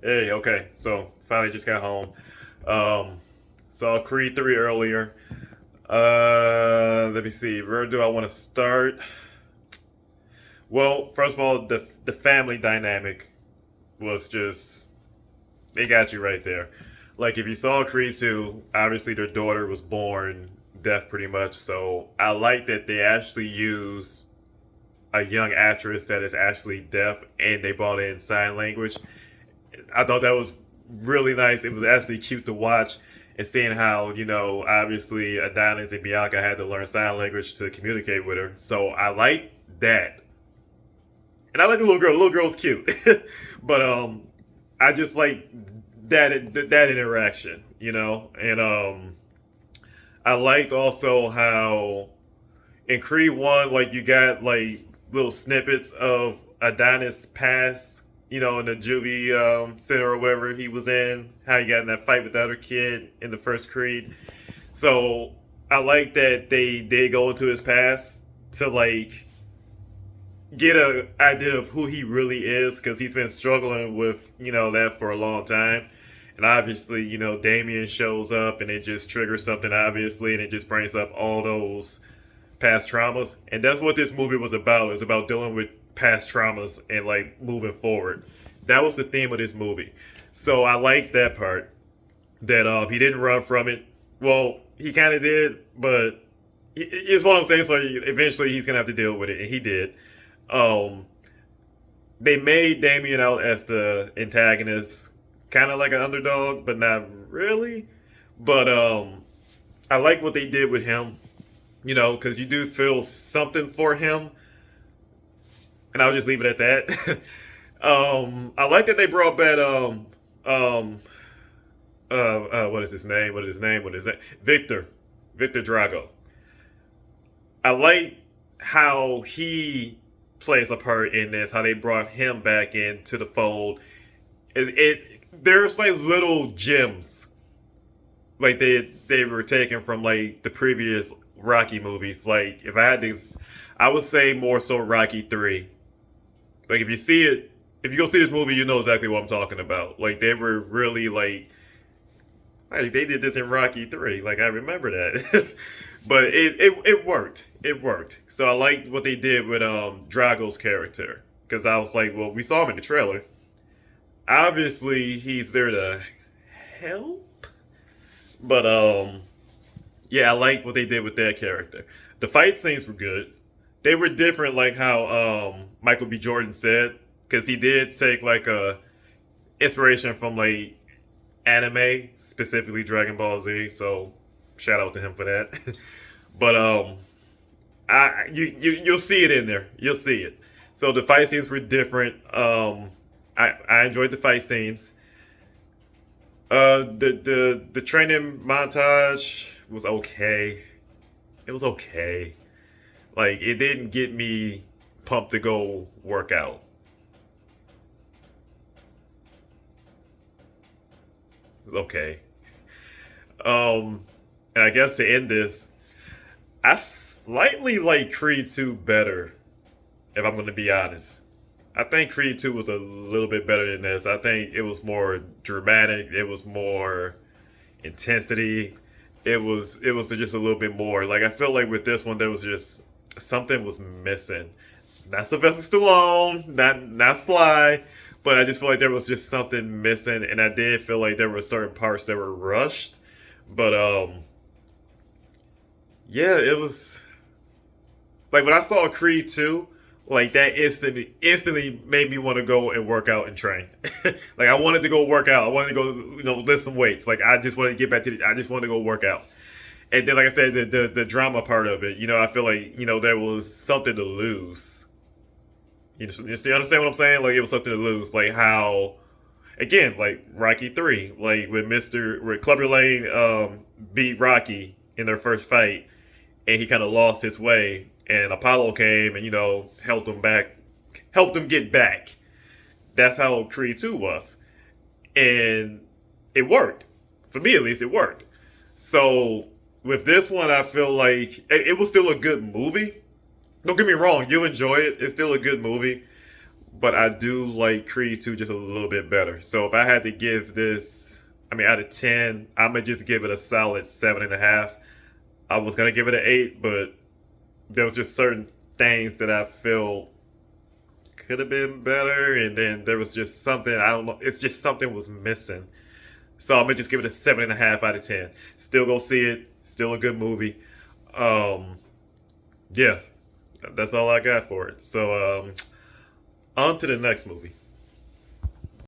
Hey, okay. So finally just got home. Um, saw Creed 3 earlier. Let me see. Where do I want to start? Well, first of all, the family dynamic was just they got you right there. Like if you saw Creed 2, obviously their daughter was born deaf pretty much. So I like that they actually use a young actress that is actually deaf and they brought in sign language. I thought that was really nice. It was actually cute to watch and seeing how, obviously Adonis and Bianca had to learn sign language to communicate with her. So I like that. And I like the little girl. The little girl's cute. But I just like that interaction, And I liked also how in Creed 1, like you got like little snippets of Adonis past, in the juvie center or whatever he was in, how he got in that fight with the other kid in the first Creed. So I like that they did go into his past to like get an idea of who he really is because he's been struggling with, that for a long time. And obviously, Damien shows up and it just triggers something, obviously, and it just brings up all those past traumas, and that's what this movie was about. It's about dealing with past traumas and like moving forward. That was the theme of this movie. So I like that part. That he didn't run from it. Well, he kind of did, but it's one of those things where eventually he's gonna have to deal with it, and he did. Um, they made Damien out as the antagonist, kind of like an underdog, but not really. But I like what they did with him, because you do feel something for him, and I'll just leave it at that. I like that they brought back um, what is his name? What is his name? What is that? Victor Drago. I like how he plays a part in this. How they brought him back into the fold. It there's like little gems like they were taken from like the previous Rocky movies. Like if I had to, I would say more so Rocky 3. Like if you see it, if you go see this movie, you know exactly what I'm talking about. Like they were really like they did this in Rocky 3. Like I remember that, but it worked. It worked. So I liked what they did with Drago's character because I was like, well, we saw him in the trailer. Obviously, he's there to help, but yeah, I like what they did with that character. The fight scenes were good. They were different, like how Michael B. Jordan said, because he did take like a inspiration from like anime, specifically Dragon Ball Z. So shout out to him for that. But you'll see it in there. You'll see it. So the fight scenes were different. I enjoyed the fight scenes. The training montage was okay. It was okay. Like it didn't get me pumped to go work out. It was okay. And I guess to end this, I slightly like Creed 2 better, if I'm gonna be honest. I think Creed 2 was a little bit better than this. I think it was more dramatic, it was more intensity. It was just a little bit more. Like I feel like with this one there was just something was missing. Not Sylvester Stallone, not Sly, but I just feel like there was just something missing, and I did feel like there were certain parts that were rushed. But yeah, it was like when I saw Creed 2, like that instantly made me want to go and work out and train. Like I wanted to go work out. I wanted to go, lift some weights. Like I just wanted to get back to I just wanted to go work out. And then like I said, the drama part of it, I feel like, there was something to lose. You understand what I'm saying? Like it was something to lose. Like how again, like Rocky 3, like with Clubber Lane beat Rocky in their first fight and he kind of lost his way and Apollo came and helped him get back. That's how Creed 2 was. And it worked. For me at least it worked. So with this one I feel like it was still a good movie. Don't get me wrong, you'll enjoy it. It's still a good movie. but I do like Creed 2 just a little bit better. So if I had to give this, I mean, out of 10, I'm gonna just give it a solid 7.5. I was gonna give it an 8, but there was just certain things that I feel could have been better, and then there was just something, I don't know. It's just something was missing. So I'm gonna just give it a 7.5 out of 10. Still go see it. Still a good movie. Um, yeah, that's all I got for it. So on to the next movie.